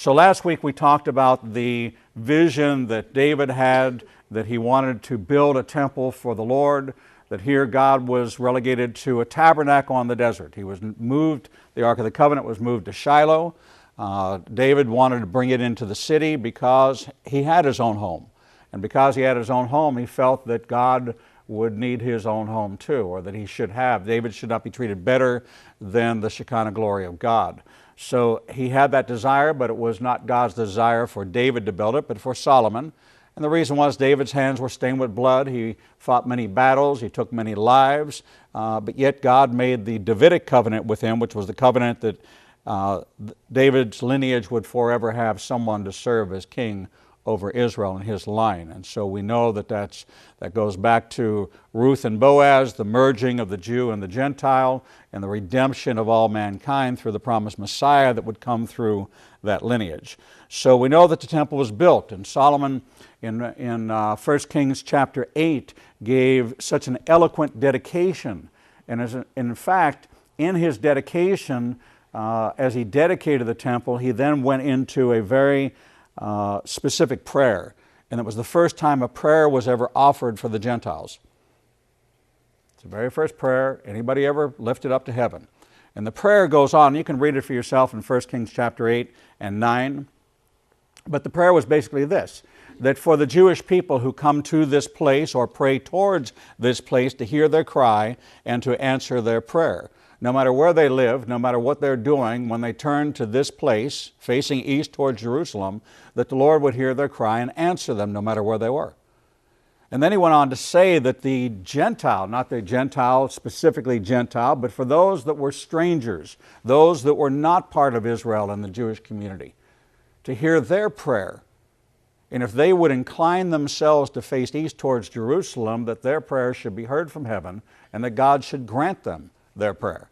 So last week we talked about the vision that David had, that he wanted to build a temple for the Lord, that here God was relegated to a tabernacle on the desert. He was moved, the Ark of the Covenant was moved to Shiloh. David wanted to bring it into the city because he had his own home. And because he had his own home, he felt that God would need his own home too, or that he should have. David should not be treated better than the Shekinah glory of God. So he had that desire, but it was not God's desire for David to build it, but for Solomon. And the reason was David's hands were stained with blood. He fought many battles. He took many lives. But yet God made the Davidic covenant with him, which was the covenant that David's lineage would forever have someone to serve as king over Israel in his line. And so we know that that goes back to Ruth and Boaz, the merging of the Jew and the Gentile, and the redemption of all mankind through the promised Messiah that would come through that lineage. So we know that the temple was built, and Solomon in 1 Kings chapter 8 gave such an eloquent dedication. And in fact, in his dedication, as he dedicated the temple, he then went into a very specific prayer. And it was the first time a prayer was ever offered for the Gentiles. It's the very first prayer anybody ever lifted up to heaven. And the prayer goes on. You can read it for yourself in 1 Kings chapter 8 and 9. But the prayer was basically this, that for the Jewish people who come to this place or pray towards this place to hear their cry and to answer their prayer. No matter where they live, no matter what they're doing, when they turn to this place, facing east towards Jerusalem, that the Lord would hear their cry and answer them no matter where they were. And then he went on to say that the Gentile, not the Gentile, specifically Gentile, but for those that were strangers, those that were not part of Israel and the Jewish community, to hear their prayer. And if they would incline themselves to face east towards Jerusalem, that their prayer should be heard from heaven and that God should grant them their prayer.